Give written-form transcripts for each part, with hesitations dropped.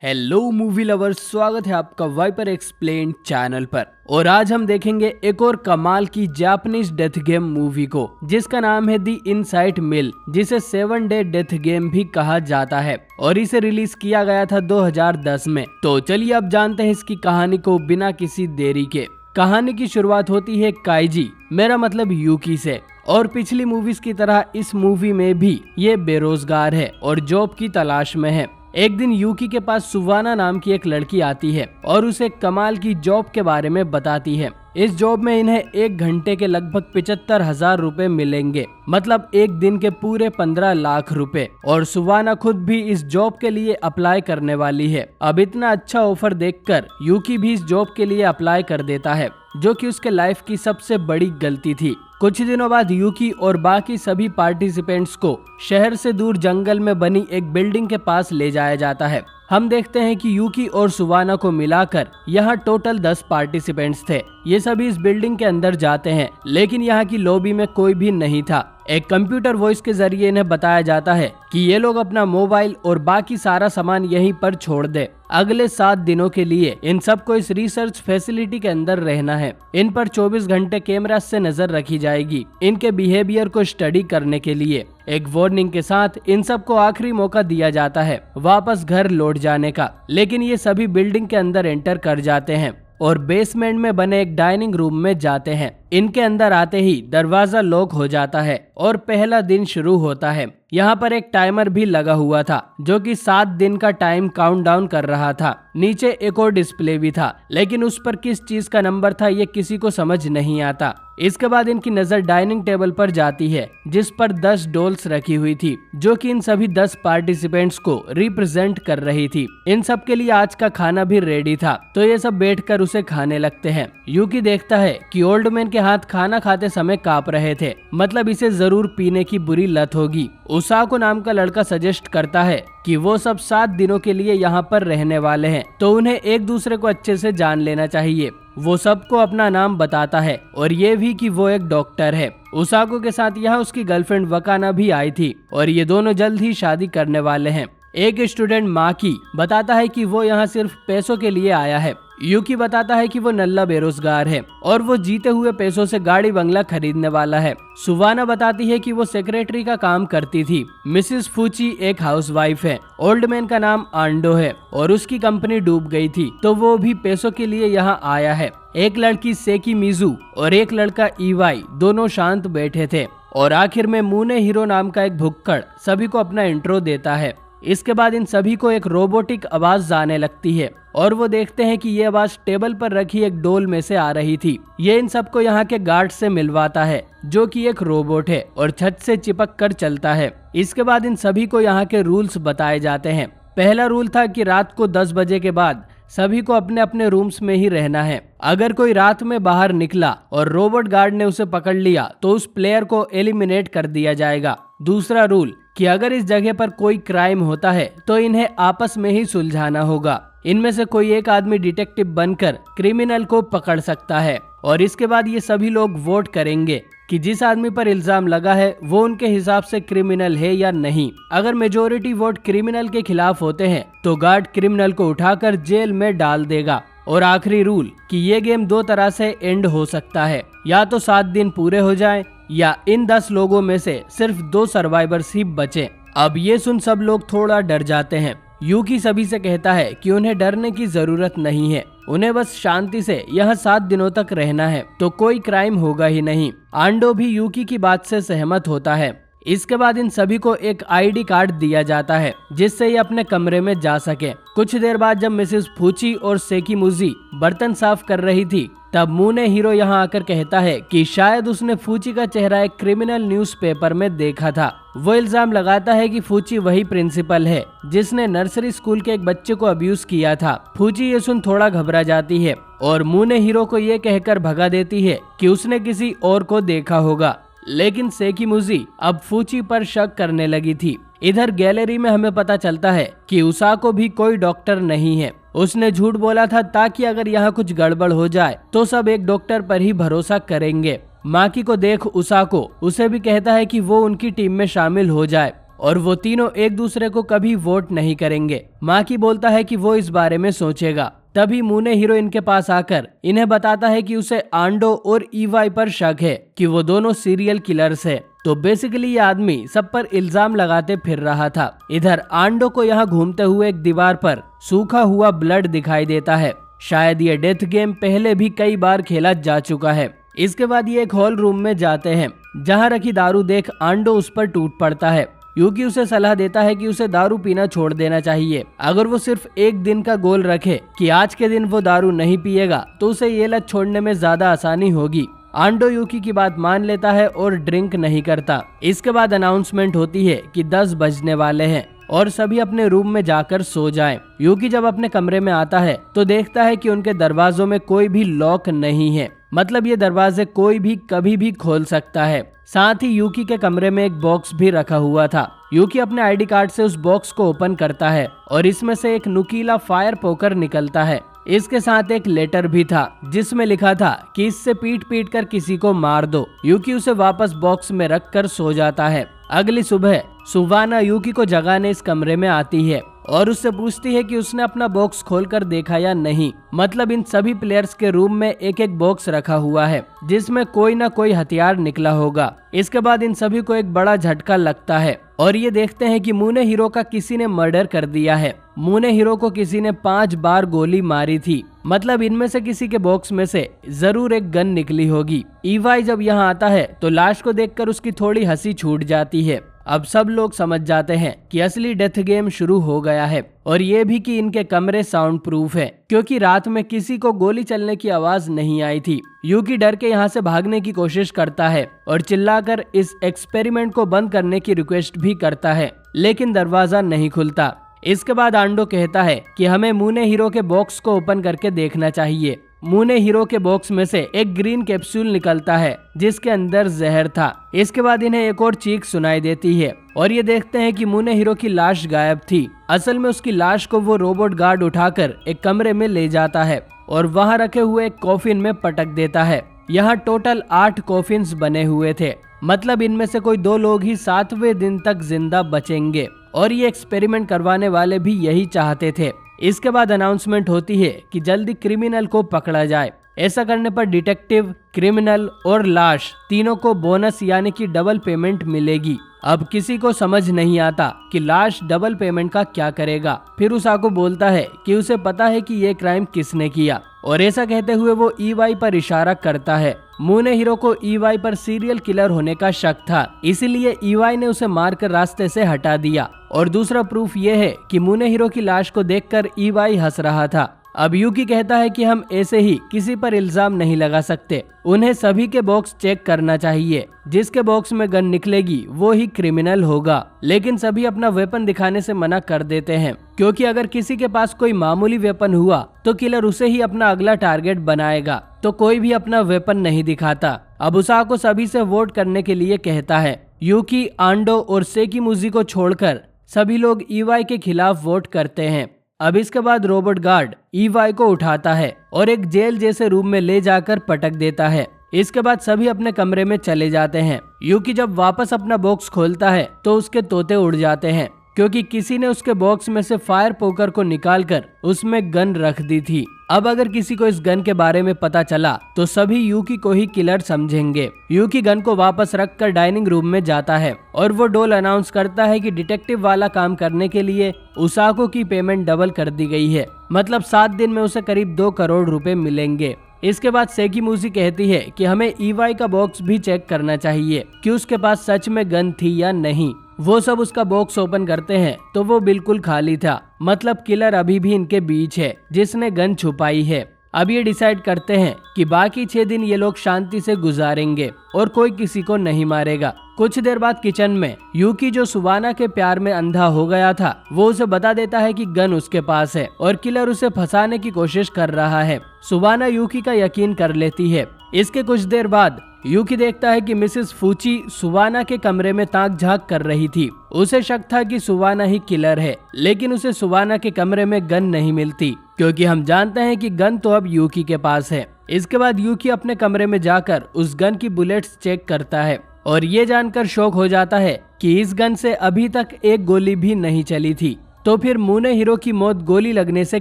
Hello movie lovers, स्वागत है आपका वाइपर एक्सप्लेन चैनल पर। और आज हम देखेंगे एक और कमाल की जापानीज डेथ गेम मूवी को, जिसका नाम है दी इनसाइट मिल, जिसे 7 डे डेथ गेम भी कहा जाता है और इसे रिलीज किया गया था 2010 में। तो चलिए अब जानते हैं इसकी कहानी को बिना किसी देरी के। कहानी की शुरुआत होती है काइजी, मेरा मतलब यूकी से। और पिछली मूवीज की तरह इस मूवी में भी ये बेरोजगार है और जॉब की तलाश में है। एक दिन यूकी के पास सुवाना नाम की एक लड़की आती है और उसे कमाल की जॉब के बारे में बताती है। इस जॉब में इन्हें 1 घंटे के लगभग 75,000 रुपए मिलेंगे, मतलब एक दिन के पूरे 15 लाख रुपए। और सुवाना खुद भी इस जॉब के लिए अप्लाई करने वाली है। अब इतना अच्छा ऑफर देखकर यूकी भी इस जॉब के लिए अप्लाई कर देता है, जो कि उसके लाइफ की सबसे बड़ी गलती थी। कुछ दिनों बाद यूकी और बाकी सभी पार्टिसिपेंट्स को शहर से दूर जंगल में बनी एक बिल्डिंग के पास ले जाया जाता है। हम देखते हैं कि यूकी और सुवाना को मिलाकर यहाँ टोटल 10 पार्टिसिपेंट्स थे। ये सभी इस बिल्डिंग के अंदर जाते हैं, लेकिन यहाँ की लॉबी में कोई भी नहीं था। एक कंप्यूटर वॉइस के जरिए इन्हें बताया जाता है कि ये लोग अपना मोबाइल और बाकी सारा सामान यहीं पर छोड़ दे। अगले 7 दिनों के लिए इन सबको इस रिसर्च फैसिलिटी के अंदर रहना है। इन पर 24 घंटे कैमरा से नजर रखी जाएगी, इनके बिहेवियर को स्टडी करने के लिए। एक वार्निंग के साथ इन सबको आखिरी मौका दिया जाता है वापस घर लौट जाने का, लेकिन ये सभी बिल्डिंग के अंदर एंटर कर जाते हैं और बेसमेंट में बने एक डाइनिंग रूम में जाते हैं। इनके अंदर आते ही दरवाजा लॉक हो जाता है और पहला दिन शुरू होता है। यहाँ पर एक टाइमर भी लगा हुआ था, जो कि 7 दिन का टाइम काउंटडाउन कर रहा था। नीचे एक और डिस्प्ले भी था, लेकिन उस पर किस चीज का नंबर था ये किसी को समझ नहीं आता। इसके बाद इनकी नजर डाइनिंग टेबल पर जाती है, जिस पर 10 डॉल्स रखी हुई थी, जो कि इन सभी 10 पार्टिसिपेंट्स को रिप्रेजेंट कर रही थी। इन सब के लिए आज का खाना भी रेडी था, तो ये सब बैठकर उसे खाने लगते हैं। यूकी देखता है कि ओल्ड मैन के हाथ खाना खाते समय कांप रहे थे, मतलब इसे जरूर पीने की बुरी लत होगी। उसाको नाम का लड़का सजेस्ट करता है कि वो सब 7 दिनों के लिए यहाँ पर रहने वाले हैं, तो उन्हें एक दूसरे को अच्छे से जान लेना चाहिए। वो सबको अपना नाम बताता है और ये भी कि वो एक डॉक्टर है। उसाको के साथ यहाँ उसकी गर्लफ्रेंड वकाना भी आई थी और ये दोनों जल्द ही शादी करने वाले हैं। एक स्टूडेंट माकी बताता है कि वो यहाँ सिर्फ पैसों के लिए आया है। यूकी बताता है कि वो नल्ला बेरोजगार है और वो जीते हुए पैसों से गाड़ी बंगला खरीदने वाला है। सुवाना बताती है कि वो सेक्रेटरी का काम करती थी। मिसिस फूची एक हाउसवाइफ है। ओल्ड मैन का नाम आंडो है और उसकी कंपनी डूब गई थी, तो वो भी पैसों के लिए यहाँ आया है। एक लड़की सेकी मिजू और एक लड़का ईवाई दोनों शांत बैठे थे और आखिर में मूने हीरो नाम का एक भुक्कड़ सभी को अपना इंट्रो देता है। इसके बाद इन सभी को एक रोबोटिक आवाज आने लगती है और वो देखते हैं कि ये आवाज टेबल पर रखी एक डोल में से आ रही थी। ये इन सबको यहाँ के गार्ड से मिलवाता है, जो कि एक रोबोट है और छत से चिपक कर चलता है। इसके बाद इन सभी को यहाँ के रूल्स बताए जाते हैं। पहला रूल था कि रात को 10 बजे के बाद सभी को अपने अपने रूम्स में ही रहना है। अगर कोई रात में बाहर निकला और रोबोट गार्ड ने उसे पकड़ लिया तो उस प्लेयर को एलिमिनेट कर दिया जाएगा। दूसरा रूल कि अगर इस जगह पर कोई क्राइम होता है तो इन्हें आपस में ही सुलझाना होगा। इनमें से कोई एक आदमी डिटेक्टिव बनकर क्रिमिनल को पकड़ सकता है और इसके बाद ये सभी लोग वोट करेंगे कि जिस आदमी पर इल्जाम लगा है वो उनके हिसाब से क्रिमिनल है या नहीं। अगर मेजोरिटी वोट क्रिमिनल के खिलाफ होते हैं तो गार्ड क्रिमिनल को उठाकर जेल में डाल देगा। और आखिरी रूल कि ये गेम 2 तरह से एंड हो सकता है, या तो 7 दिन पूरे हो जाएं या इन 10 लोगों में से सिर्फ 2 सर्वाइवर्स ही बचे। अब ये सुन सब लोग थोड़ा डर जाते हैं। यूकी सभी से कहता है कि उन्हें डरने की जरूरत नहीं है, उन्हें बस शांति से यहाँ 7 दिनों तक रहना है, तो कोई क्राइम होगा ही नहीं। आंडो भी यूकी की बात से सहमत होता है। इसके बाद इन सभी को एक आईडी कार्ड दिया जाता है, जिससे ये अपने कमरे में जा सके। कुछ देर बाद जब मिसेस फूची और सेकी मुजी बर्तन साफ कर रही थी, तब मूने हीरो यहाँ आकर कहता है कि शायद उसने फूची का चेहरा एक क्रिमिनल न्यूज़पेपर में देखा था। वो इल्जाम लगाता है कि फूची वही प्रिंसिपल है जिसने नर्सरी स्कूल के एक बच्चे को अब्यूज किया था। फूची ये सुन थोड़ा घबरा जाती है और मूने हीरो को ये कहकर भगा देती है कि उसने किसी और को देखा होगा, लेकिन सेकी मुजी अब फूची पर शक करने लगी थी। इधर गैलरी में हमें पता चलता है कि उसाको भी कोई डॉक्टर नहीं है। उसने झूठ बोला था ताकि अगर यहाँ कुछ गड़बड़ हो जाए तो सब एक डॉक्टर पर ही भरोसा करेंगे। माकी को देख उसाको उसे भी कहता है कि वो उनकी टीम में शामिल हो जाए। और वो तीनों एक दूसरे को कभी वोट नहीं करेंगे। माकी बोलता है कि वो इस बारे में सोचेगा। तभी मुने हीरो इनके पास आकर इन्हें बताता है कि उसे आंडो और ईवाई पर शक है कि वो दोनों सीरियल किलर्स है। तो बेसिकली ये आदमी सब पर इल्जाम लगाते फिर रहा था। इधर आंडो को यहाँ घूमते हुए एक दीवार पर सूखा हुआ ब्लड दिखाई देता है। शायद ये डेथ गेम पहले भी कई बार खेला जा चुका है। इसके बाद ये एक हॉल रूम में जाते हैं, जहाँ रखी दारू देख आंडो उस पर टूट पड़ता है। यूकी उसे सलाह देता है कि उसे दारू पीना छोड़ देना चाहिए। अगर वो सिर्फ एक दिन का गोल रखे कि आज के दिन वो दारू नहीं पिएगा तो उसे ये लत छोड़ने में ज्यादा आसानी होगी। आंडो यूकी की बात मान लेता है और ड्रिंक नहीं करता। इसके बाद अनाउंसमेंट होती है कि 10 बजने वाले हैं और सभी अपने रूम में जाकर सो जाएं। यूकी जब अपने कमरे में आता है तो देखता है कि उनके दरवाजों में कोई भी लॉक नहीं है, मतलब ये दरवाजे कोई भी कभी भी खोल सकता है। साथ ही यूकी के कमरे में एक बॉक्स भी रखा हुआ था। यूकी अपने आईडी कार्ड से उस बॉक्स को ओपन करता है और इसमें से एक नुकीला फायर पोकर निकलता है। इसके साथ एक लेटर भी था जिसमें लिखा था कि इससे पीट पीट कर किसी को मार दो। यूकी उसे वापस बॉक्स में रख कर सो जाता है। अगली सुबह सुवाना यूकी को जगाने इस कमरे में आती है और उससे पूछती है कि उसने अपना बॉक्स खोलकर देखा या नहीं। मतलब इन सभी प्लेयर्स के रूम में एक एक बॉक्स रखा हुआ है जिसमें कोई ना कोई हथियार निकला होगा। इसके बाद इन सभी को एक बड़ा झटका लगता है और ये देखते हैं कि मुने हीरो का किसी ने मर्डर कर दिया है। मुने हीरो को किसी ने 5 बार गोली मारी थी, मतलब इनमें से किसी के बॉक्स में से जरूर एक गन निकली होगी। ईवाई जब यहाँ आता है तो लाश को देखकर उसकी थोड़ी हंसी छूट जाती है। अब सब लोग समझ जाते हैं कि असली डेथ गेम शुरू हो गया है और ये भी कि इनके कमरे साउंड प्रूफ है क्योंकि रात में किसी को गोली चलने की आवाज नहीं आई थी। यूकी डर के यहाँ से भागने की कोशिश करता है और चिल्लाकर इस एक्सपेरिमेंट को बंद करने की रिक्वेस्ट भी करता है, लेकिन दरवाजा नहीं खुलता। इसके बाद आंडो कहता है कि हमें मुने हीरो के बॉक्स को ओपन करके देखना चाहिए। मुने हीरो के बॉक्स में से एक ग्रीन कैप्सूल निकलता है जिसके अंदर जहर था। इसके बाद इन्हें एक और चीख सुनाई देती है और ये देखते हैं कि मुने हीरो की लाश गायब थी। असल में उसकी लाश को वो रोबोट गार्ड उठाकर एक कमरे में ले जाता है और वहाँ रखे हुए एक कॉफिन में पटक देता है। यहाँ टोटल 8 कॉफिन्स बने हुए थे, मतलब इनमें से कोई 2 लोग ही 7वें दिन तक जिंदा बचेंगे और ये एक्सपेरिमेंट करवाने वाले भी यही चाहते थे। इसके बाद अनाउंसमेंट होती है कि जल्दी क्रिमिनल को पकड़ा जाए। ऐसा करने पर डिटेक्टिव, क्रिमिनल और लाश तीनों को बोनस यानी कि डबल पेमेंट मिलेगी। अब किसी को समझ नहीं आता कि लाश डबल पेमेंट का क्या करेगा। फिर उसाको बोलता है कि उसे पता है कि ये क्राइम किसने किया और ऐसा कहते हुए वो ईवाई पर इशारा करता है। मुने हीरो को ईवाई पर सीरियल किलर होने का शक था, इसीलिए ईवाई ने उसे मारकर रास्ते से हटा दिया। और दूसरा प्रूफ ये है कि मुने हीरो की लाश को देखकर ईवाई हंस रहा था। अब यूकी कहता है कि हम ऐसे ही किसी पर इल्जाम नहीं लगा सकते, उन्हें सभी के बॉक्स चेक करना चाहिए। जिसके बॉक्स में गन निकलेगी वो ही क्रिमिनल होगा। लेकिन सभी अपना वेपन दिखाने से मना कर देते हैं क्योंकि अगर किसी के पास कोई मामूली वेपन हुआ तो किलर उसे ही अपना अगला टारगेट बनाएगा, तो कोई भी अपना वेपन नहीं दिखाता। अब उसाको सभी से वोट करने के लिए कहता है। यूकी, आंडो और सेकिमुजी को छोड़कर सभी लोग ईवाई के खिलाफ वोट करते हैं। अब इसके बाद रोबोट गार्ड ईवाई को उठाता है और एक जेल जैसे रूम में ले जाकर पटक देता है। इसके बाद सभी अपने कमरे में चले जाते हैं। यूकी जब वापस अपना बॉक्स खोलता है तो उसके तोते उड़ जाते हैं क्योंकि किसी ने उसके बॉक्स में से फायर पोकर को निकालकर उसमें गन रख दी थी। अब अगर किसी को इस गन के बारे में पता चला तो सभी यूकी को ही किलर समझेंगे। यूकी गन को वापस रखकर डाइनिंग रूम में जाता है और वो डोल अनाउंस करता है कि डिटेक्टिव वाला काम करने के लिए उसाको की पेमेंट डबल कर दी गई है, मतलब 7 दिन में उसे करीब 2 करोड़ रुपए मिलेंगे। इसके बाद सेकिमुजी कहती है कि हमें ईवाई का बॉक्स भी चेक करना चाहिए कि उसके पास सच में गन थी या नहीं। वो सब उसका बॉक्स ओपन करते हैं तो वो बिल्कुल खाली था, मतलब किलर अभी भी इनके बीच है जिसने गन छुपाई है। अब ये डिसाइड करते हैं कि बाकी 6 दिन ये लोग शांति से गुजारेंगे और कोई किसी को नहीं मारेगा। कुछ देर बाद किचन में यूकी, जो सुवाना के प्यार में अंधा हो गया था, वो उसे बता देता है कि गन उसके पास है और किलर उसे फंसाने की कोशिश कर रहा है। सुवाना यूकी का यकीन कर लेती है। इसके कुछ देर बाद यूकी देखता है कि मिसेस फूची सुवाना के कमरे में ताक झांक कर रही थी। उसे शक था कि सुवाना ही किलर है, लेकिन उसे सुवाना के कमरे में गन नहीं मिलती क्योंकि हम जानते हैं कि गन तो अब यूकी के पास है। इसके बाद यूकी अपने कमरे में जाकर उस गन की बुलेट्स चेक करता है और ये जानकर शॉक हो जाता है कि इस गन से अभी तक एक गोली भी नहीं चली थी। तो फिर मुने हीरो की मौत गोली लगने से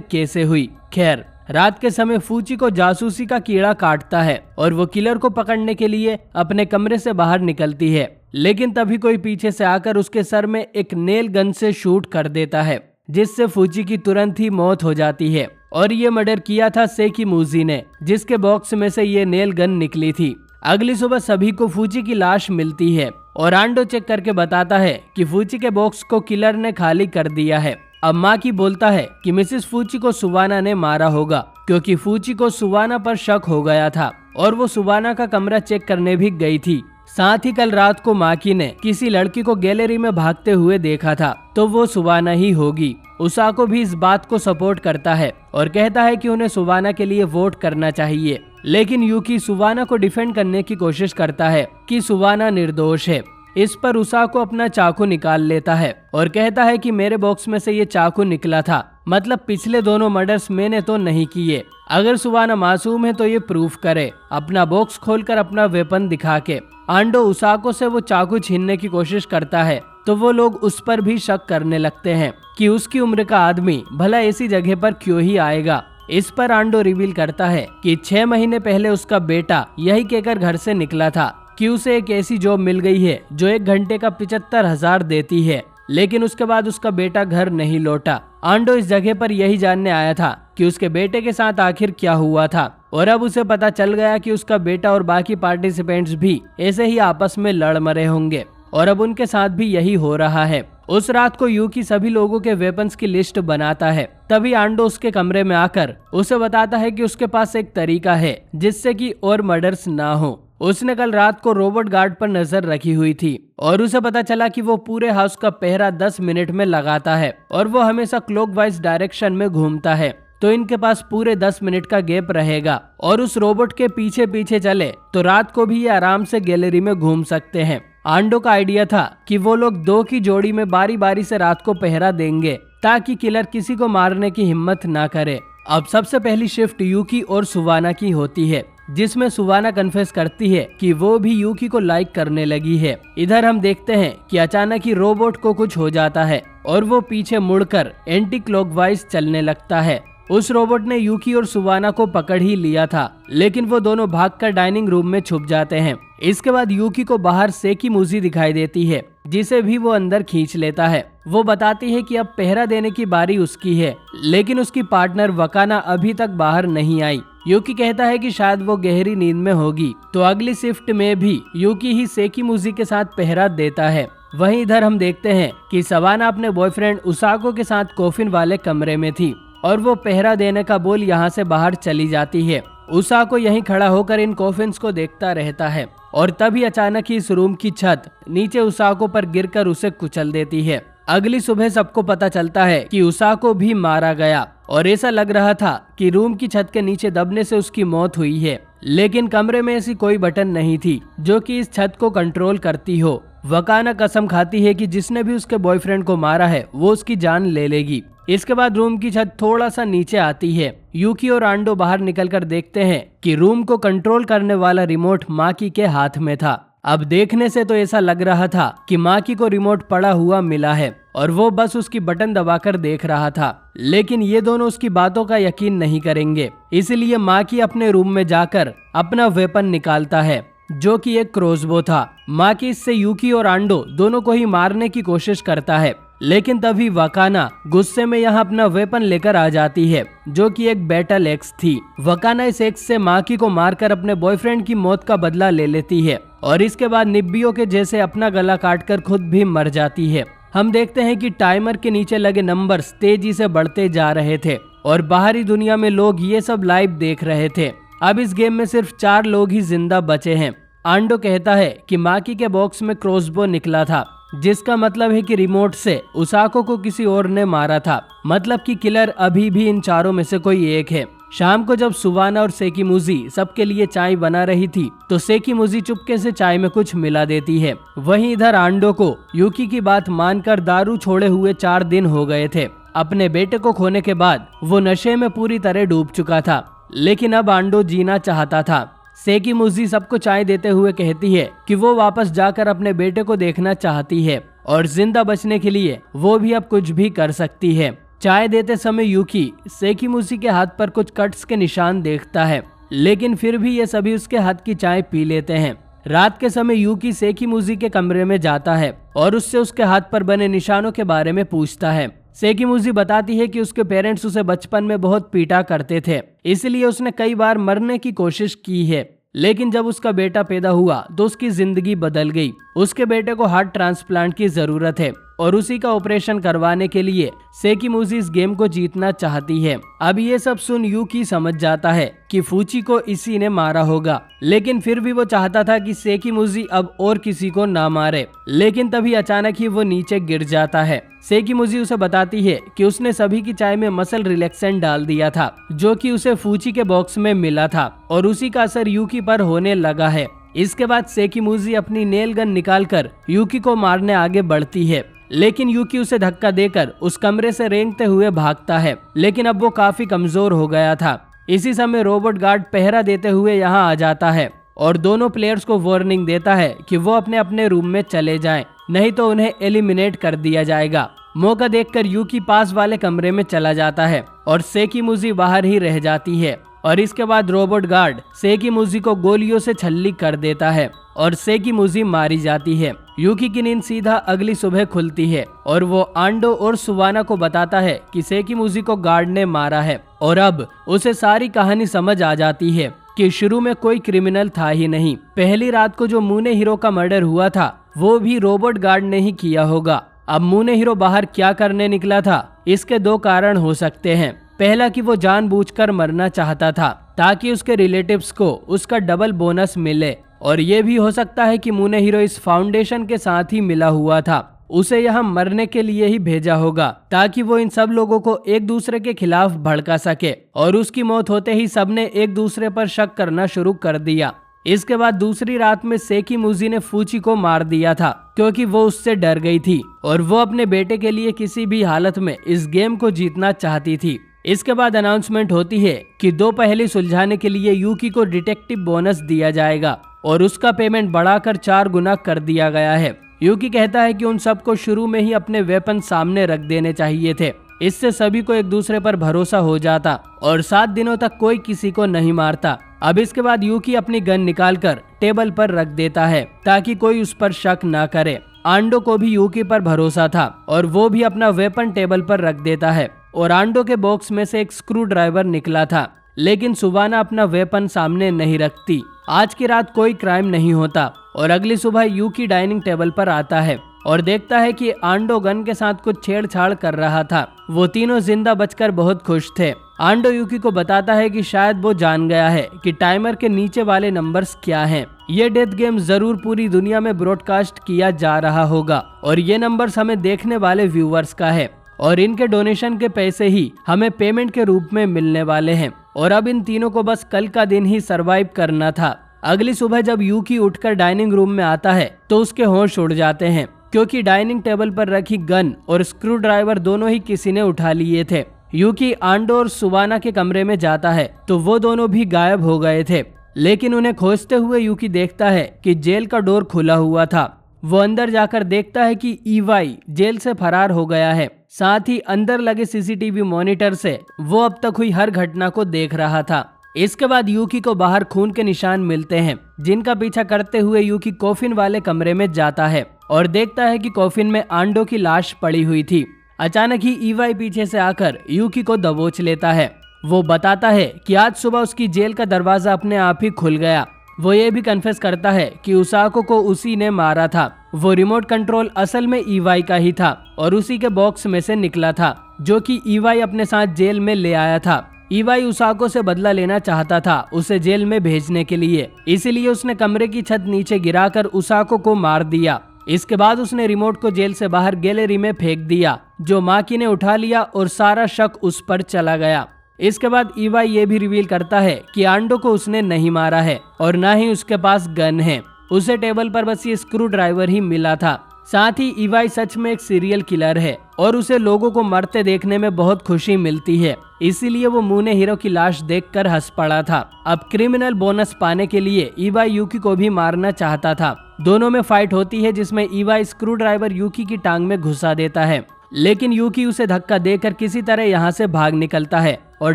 कैसे हुई? खैर, रात के समय फूची को जासूसी का कीड़ा काटता है और वो किलर को पकड़ने के लिए अपने कमरे से बाहर निकलती है, लेकिन तभी कोई पीछे से आकर उसके सर में एक नेल गन से शूट कर देता है, जिससे फूची की तुरंत ही मौत हो जाती है। और ये मर्डर किया था सेकिमुजी ने, जिसके बॉक्स में से ये नेल गन निकली थी। अगली सुबह सभी को फूची की लाश मिलती है और आंडो चेक करके बताता है कि फूची के बॉक्स को किलर ने खाली कर दिया है। अब माकी बोलता है कि मिसेस फूची को सुवाना ने मारा होगा, क्योंकि फूची को सुवाना पर शक हो गया था और वो सुवाना का कमरा चेक करने भी गई थी। साथ ही कल रात को माकी ने किसी लड़की को गैलरी में भागते हुए देखा था, तो वो सुवाना ही होगी। उसाको भी इस बात को सपोर्ट करता है और कहता है कि उन्हें सुवाना के लिए वोट करना चाहिए, लेकिन यूकी सुवाना को डिफेंड करने की कोशिश करता है कि सुवाना निर्दोष है। इस पर उसाको अपना चाकू निकाल लेता है और कहता है कि मेरे बॉक्स में से ये चाकू निकला था, मतलब पिछले दोनों मर्डर्स मैंने तो नहीं किए। अगर सुवाना मासूम है तो ये प्रूफ करे, अपना बॉक्स खोलकर अपना वेपन दिखा के। आंडो उसाको से वो चाकू छीनने की कोशिश करता है, तो वो लोग उस पर भी शक करने लगते हैं कि उसकी उम्र का आदमी भला ऐसी जगह पर क्यों ही आएगा। इस पर आंडो रिवील करता है कि 6 महीने पहले उसका बेटा यही कहकर घर से निकला था कि उसे एक ऐसी जॉब मिल गई है जो 1 घंटे का 75,000 देती है, लेकिन उसके बाद उसका बेटा घर नहीं लौटा। आंडो इस जगह पर यही जानने आया था कि उसके बेटे के साथ आखिर क्या हुआ था, और अब उसे पता चल गया कि उसका बेटा और बाकी पार्टिसिपेंट्स भी ऐसे ही आपस में लड़ मरे होंगे और अब उनके साथ भी यही हो रहा है। उस रात को यूकी सभी लोगों के वेपन्स की लिस्ट बनाता है। तभी आंडो उसके कमरे में आकर उसे बताता है कि उसके पास एक तरीका है जिससे कि और मर्डर्स ना हो। उसने कल रात को रोबोट गार्ड पर नजर रखी हुई थी और उसे पता चला कि वो पूरे हाउस का पहरा 10 मिनट में लगाता है और वो हमेशा क्लॉकवाइज डायरेक्शन में घूमता है, तो इनके पास पूरे 10 मिनट का गैप रहेगा और उस रोबोट के पीछे पीछे चले तो रात को भी ये आराम से गैलरी में घूम सकते हैं। आंडो का आइडिया था कि वो लोग 2 की जोड़ी में बारी बारी से रात को पहरा देंगे ताकि किलर किसी को मारने की हिम्मत ना करे। अब सबसे पहली शिफ्ट यूकी और सुवाना की होती है, जिसमें सुवाना कन्फेस करती है कि वो भी यूकी को लाइक करने लगी है। इधर हम देखते हैं कि अचानक ही रोबोट को कुछ हो जाता है और वो पीछे मुड़कर एंटी क्लॉकवाइज चलने लगता है। उस रोबोट ने यूकी और सुवाना को पकड़ ही लिया था, लेकिन वो दोनों भागकर डाइनिंग रूम में छुप जाते हैं। इसके बाद यूकी को बाहर सेकिमुजी दिखाई देती है, जिसे भी वो अंदर खींच लेता है। वो बताती है कि अब पहरा देने की बारी उसकी है, लेकिन उसकी पार्टनर वकाना अभी तक बाहर नहीं आई। यूकी कहता है कि शायद वो गहरी नींद में होगी, तो अगली शिफ्ट में भी यूकी ही सेकिमुजी के साथ पहरा देता है। वहीं इधर हम देखते हैं कि सवाना अपने बॉयफ्रेंड उसाको के साथ कॉफिन वाले कमरे में थी और वो पहरा देने का बोल यहाँ से बाहर चली जाती है। उसाको यहीं खड़ा होकर इन कॉफिन्स को देखता रहता है और तभी अचानक ही इस रूम की छत नीचे उसाको पर गिरकर उसे कुचल देती है। अगली सुबह सबको पता चलता है कि उसाको भी मारा गया और ऐसा लग रहा था कि रूम की छत के नीचे दबने से उसकी मौत हुई है, लेकिन कमरे में ऐसी कोई बटन नहीं थी जो कि इस छत को कंट्रोल करती हो। वकाना कसम खाती है कि जिसने भी उसके बॉयफ्रेंड को मारा है वो उसकी जान ले लेगी। इसके बाद रूम की छत थोड़ा सा नीचे आती है। यूकी और आंडो बाहर निकलकर देखते हैं कि रूम को कंट्रोल करने वाला रिमोट माकी के हाथ में था। अब देखने से तो ऐसा लग रहा था कि माकी को रिमोट पड़ा हुआ मिला है और वो बस उसकी बटन दबाकर देख रहा था, लेकिन ये दोनों उसकी बातों का यकीन नहीं करेंगे। इसलिए माकी अपने रूम में जाकर अपना वेपन निकालता है, जो कि एक क्रॉसबो था। माकी इससे यूकी और आंडो दोनों को ही मारने की कोशिश करता है, लेकिन तभी वकाना गुस्से में यहाँ अपना वेपन लेकर आ जाती है, जो कि एक बैटल एक्स थी। वकाना इस एक्स से माकी को मारकर अपने बॉयफ्रेंड की मौत का बदला ले लेती है और इसके बाद निब्बियों के जैसे अपना गला काटकर खुद भी मर जाती है। हम देखते हैं कि टाइमर के नीचे लगे नंबर्स तेजी से बढ़ते जा रहे थे और बाहरी दुनिया में लोग ये सब लाइव देख रहे थे। अब इस गेम में सिर्फ 4 लोग ही जिंदा बचे हैं। आंडो कहता है कि माकी के बॉक्स में क्रॉसबो निकला था, जिसका मतलब है कि रिमोट से उसाको को किसी और ने मारा था, मतलब कि किलर अभी भी इन चारों में से कोई एक है। शाम को जब सुवाना और सेकिमुजी सबके लिए चाय बना रही थी, तो सेकिमुजी चुपके से चाय में कुछ मिला देती है। वहीं इधर आंडो को यूकी की बात मानकर दारू छोड़े हुए 4 दिन हो गए थे। अपने बेटे को खोने के बाद वो नशे में पूरी तरह डूब चुका था, लेकिन अब आंडो जीना चाहता था। सेकिमुजी सबको चाय देते हुए कहती है कि वो वापस जाकर अपने बेटे को देखना चाहती है और जिंदा बचने के लिए वो भी अब कुछ भी कर सकती है। चाय देते समय यूकी सेकिमुजी के हाथ पर कुछ कट्स के निशान देखता है, लेकिन फिर भी ये सभी उसके हाथ की चाय पी लेते हैं। रात के समय यूकी सेकिमुजी के कमरे में जाता है और उससे उसके हाथ पर बने निशानों के बारे में पूछता है। सेकिमुजी बताती है कि उसके पेरेंट्स उसे बचपन में बहुत पीटा करते थे, इसलिए उसने कई बार मरने की कोशिश की है, लेकिन जब उसका बेटा पैदा हुआ तो उसकी जिंदगी बदल गई। उसके बेटे को हार्ट ट्रांसप्लांट की जरूरत है और उसी का ऑपरेशन करवाने के लिए सेकिमुजी इस गेम को जीतना चाहती है। अब ये सब सुन यूकी समझ जाता है कि फूची को इसी ने मारा होगा, लेकिन फिर भी वो चाहता था कि सेकिमुजी अब और किसी को ना मारे। लेकिन तभी अचानक ही वो नीचे गिर जाता है। सेकिमुजी उसे बताती है कि उसने सभी की चाय में मसल रिलैक्सेंट डाल दिया था, जो कि उसे फूची के बॉक्स में मिला था और उसी का असर यूकी पर होने लगा है। इसके बाद सेकिमुजी अपनी नेल गन निकालकर यूकी को मारने आगे बढ़ती है, लेकिन यूकी उसे धक्का देकर उस कमरे से रेंगते हुए भागता है, लेकिन अब वो काफी कमजोर हो गया था। इसी समय रोबोट गार्ड पहरा देते हुए यहाँ आ जाता है और दोनों प्लेयर्स को वार्निंग देता है कि वो अपने अपने रूम में चले जाएं, नहीं तो उन्हें एलिमिनेट कर दिया जाएगा। मौका देखकर यूकी पास वाले कमरे में चला जाता है और सेकिमुजी बाहर ही रह जाती है और इसके बाद रोबोट गार्ड सेकिमुजी को गोलियों से छल्ली कर देता है और सेकिमुजी मारी जाती है। यूकी की नींद सीधा अगली सुबह खुलती है और वो आंडो और सुवाना को बताता है कि सेकिमुजी को गार्ड ने मारा है और अब उसे सारी कहानी समझ आ जाती है कि शुरू में कोई क्रिमिनल था ही नहीं। पहली रात को जो मुनेहिरो का मर्डर हुआ था वो भी रोबोट गार्ड ने ही किया होगा। अब मुनेहिरो बाहर क्या करने निकला था, इसके दो कारण हो सकते हैं। पहला कि वो जानबूझकर मरना चाहता था ताकि उसके रिलेटिव्स को उसका डबल बोनस मिले, और ये भी हो सकता है कि मुनेहिरो इस फाउंडेशन के साथ ही मिला हुआ था, उसे यहाँ मरने के लिए ही भेजा होगा ताकि वो इन सब लोगों को एक दूसरे के खिलाफ भड़का सके। और उसकी मौत होते ही सबने एक दूसरे पर शक करना शुरू कर दिया। इसके बाद दूसरी रात में सेकिमुजी ने फूची को मार दिया था क्योंकि वो उससे डर गई थी और वो अपने बेटे के लिए किसी भी हालत में इस गेम को जीतना चाहती थी। इसके बाद अनाउंसमेंट होती है कि 2 पहेली सुलझाने के लिए यूकी को डिटेक्टिव बोनस दिया जाएगा और उसका पेमेंट बढ़ाकर 4 गुना कर दिया गया है। यूकी कहता है कि उन सबको शुरू में ही अपने वेपन सामने रख देने चाहिए थे, इससे सभी को एक दूसरे पर भरोसा हो जाता और 7 दिनों तक कोई किसी को नहीं मारता। अब इसके बाद यूकी अपनी गन निकालकर टेबल पर रख देता है ताकि कोई उस पर शक ना करे। आंडो को भी यूकी पर भरोसा था और वो भी अपना वेपन टेबल पर रख देता है और आंडो के बॉक्स में से एक स्क्रू ड्राइवर निकला था, लेकिन सुवाना अपना वेपन सामने नहीं रखती। आज की रात कोई क्राइम नहीं होता और अगली सुबह यूकी डाइनिंग टेबल पर आता है और देखता है कि आंडो गन के साथ कुछ छेड़छाड़ कर रहा था। वो तीनों जिंदा बचकर बहुत खुश थे। आंडो यूकी को बताता है कि शायद वो जान गया है कि टाइमर के नीचे वाले नंबर्स क्या हैं। ये डेथ गेम जरूर पूरी दुनिया में ब्रॉडकास्ट किया जा रहा होगा और ये नंबर्स हमें देखने वाले व्यूअर्स का है और इनके डोनेशन के पैसे ही हमें पेमेंट के रूप में मिलने वाले हैं। और अब इन तीनों को बस कल का दिन ही सरवाइव करना था। अगली सुबह जब यूकी उठकर डाइनिंग रूम में आता है तो उसके होश उड़ जाते हैं क्योंकि डाइनिंग टेबल पर रखी गन और स्क्रू ड्राइवर दोनों ही किसी ने उठा लिए थे। यूकी आंडो और सुवाना के कमरे में जाता है तो वो दोनों भी गायब हो गए थे, लेकिन उन्हें खोजते हुए यूकी देखता है कि जेल का डोर खुला हुआ था। वो अंदर जाकर देखता है कि ईवाई जेल से फरार हो गया है। साथ ही अंदर लगे सीसीटीवी मॉनिटर से वो अब तक हुई हर घटना को देख रहा था। इसके बाद यूकी को बाहर खून के निशान मिलते हैं, जिनका पीछा करते हुए यूकी कॉफिन वाले कमरे में जाता है और देखता है कि कॉफिन में आंडो की लाश पड़ी हुई थी। अचानक ही ईवाई पीछे से आकर यूकी को दबोच लेता है। वो बताता है कि आज सुबह उसकी जेल का दरवाजा अपने आप ही खुल गया। वो ये भी कन्फेस करता है कि उसाको को उसी ने मारा था। वो रिमोट कंट्रोल असल में ईवाई का ही था और उसी के बॉक्स में से निकला था, जो कि ईवाई अपने साथ जेल में ले आया था। ईवाई उसाको से बदला लेना चाहता था उसे जेल में भेजने के लिए, इसीलिए उसने कमरे की छत नीचे गिराकर उसाको को मार दिया। इसके बाद उसने रिमोट को जेल से बाहर गैलरी में फेंक दिया, जो माकी ने उठा लिया और सारा शक उस पर चला गया। इसके बाद ईवाई ये भी रिवील करता है कि आंडो को उसने नहीं मारा है और ना ही उसके पास गन है। उसे टेबल पर बस ये स्क्रू ड्राइवर ही मिला था। साथ ही ईवाई सच में एक सीरियल किलर है और उसे लोगों को मरते देखने में बहुत खुशी मिलती है, इसीलिए वो मूने हीरो की लाश देखकर हंस पड़ा था। अब क्रिमिनल बोनस पाने के लिए इवाई यूकी को भी मारना चाहता था। दोनों में फाइट होती है जिसमें इवाई स्क्रू ड्राइवर यूकी की टांग में घुसा देता है, लेकिन यूकी उसे धक्का देकर किसी तरह यहाँ से भाग निकलता है और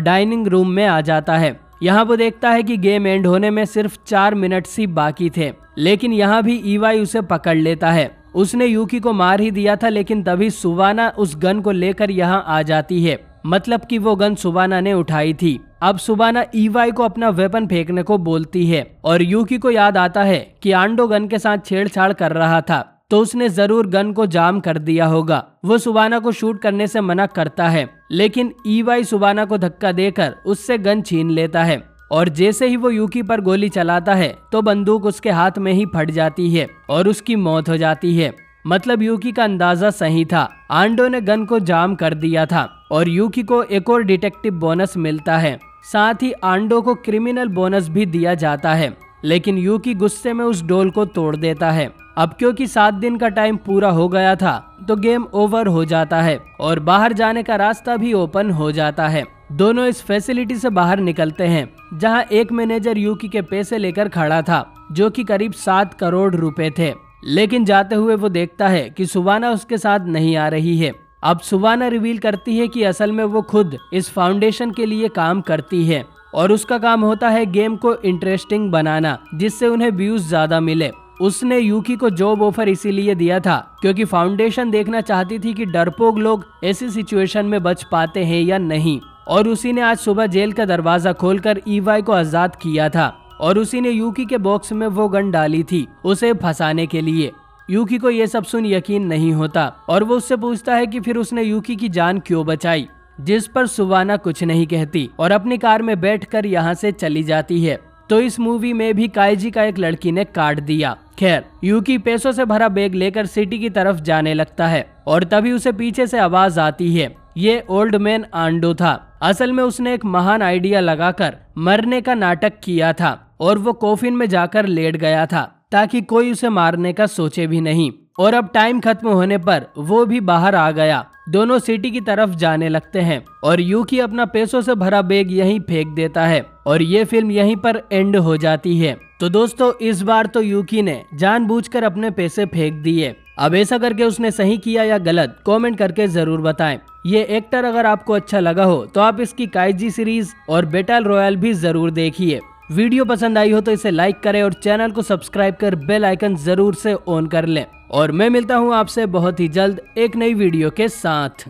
डाइनिंग रूम में आ जाता है। यहाँ वो देखता है कि गेम एंड होने में सिर्फ 4 मिनट ही बाकी थे, लेकिन यहाँ भी इवाई उसे पकड़ लेता है। उसने यूकी को मार ही दिया था, लेकिन तभी सुवाना उस गन को लेकर यहाँ आ जाती है, मतलब कि वो गन सुवाना ने उठाई थी। अब सुवाना इवाई को अपना वेपन फेंकने को बोलती है और यूकी को याद आता है कि आंडो गन के साथ छेड़छाड़ कर रहा था, तो उसने जरूर गन को जाम कर दिया होगा। वो सुवाना को शूट करने से मना करता है, लेकिन इवाई सुवाना को धक्का देकर उससे गन छीन लेता है और जैसे ही वो यूकी पर गोली चलाता है तो बंदूक उसके हाथ में ही फट जाती है और उसकी मौत हो जाती है। मतलब यूकी का अंदाजा सही था, आंडो ने गन को जाम कर दिया था और यूकी को एक और डिटेक्टिव बोनस मिलता है। साथ ही आंडो को क्रिमिनल बोनस भी दिया जाता है, लेकिन यूकी गुस्से में उस डोल को तोड़ देता है। अब क्योंकि 7 दिन का टाइम पूरा हो गया था तो गेम ओवर हो जाता है और बाहर जाने का रास्ता भी ओपन हो जाता है। दोनों इस फैसिलिटी से बाहर निकलते हैं, जहां एक मैनेजर यूकी के पैसे लेकर खड़ा था, जो कि करीब 7 करोड़ रुपए थे। लेकिन जाते हुए वो देखता है कि सुवाना उसके साथ नहीं आ रही है। अब सुवाना रिवील करती है कि असल में वो खुद इस फाउंडेशन के लिए काम करती है और उसका काम होता है गेम को इंटरेस्टिंग बनाना, जिससे उन्हें व्यूज ज्यादा मिले। उसने यूकी को जॉब ऑफर इसीलिए दिया था क्योंकि फाउंडेशन देखना चाहती थी कि डरपोक लोग ऐसी सिचुएशन में बच पाते हैं या नहीं, और उसी ने आज सुबह जेल का दरवाजा खोलकर इवाई को आजाद किया था और उसी ने यूकी के बॉक्स में वो गन डाली थी उसे फंसाने के लिए। यूकी को ये सब सुन यकीन नहीं होता और वो उससे पूछता है कि फिर उसने यूकी की जान क्यों बचाई, जिस पर सुवाना कुछ नहीं कहती और अपनी कार में बैठकर यहाँ से चली जाती है। तो इस मूवी में भी काइजी का एक लड़की ने काट दिया। खैर, यूकी पैसों से भरा बैग लेकर सिटी की तरफ जाने लगता है और तभी उसे पीछे से आवाज आती है। ये ओल्ड मैन आंडो था। असल में उसने एक महान आइडिया लगाकर मरने का नाटक किया था और वो कॉफिन में जाकर लेट गया था ताकि कोई उसे मारने का सोचे भी नहीं। और अब टाइम खत्म होने पर वो भी बाहर आ गया। दोनों सिटी की तरफ जाने लगते हैं और यूकी अपना पैसों से भरा बैग यहीं फेंक देता है और ये फिल्म यहीं पर एंड हो जाती है। तो दोस्तों, इस बार तो यूकी ने जानबूझकर अपने पैसे फेंक दिए। अब ऐसा करके उसने सही किया या गलत, कमेंट करके जरूर बताएं। ये एक्टर अगर आपको अच्छा लगा हो तो आप इसकी काइजी सीरीज और बैटल रॉयल भी जरूर देखिए। वीडियो पसंद आई हो तो इसे लाइक करें और चैनल को सब्सक्राइब कर बेल आइकन जरूर से ऑन कर लें। और मैं मिलता हूँ आपसे बहुत ही जल्द एक नई वीडियो के साथ।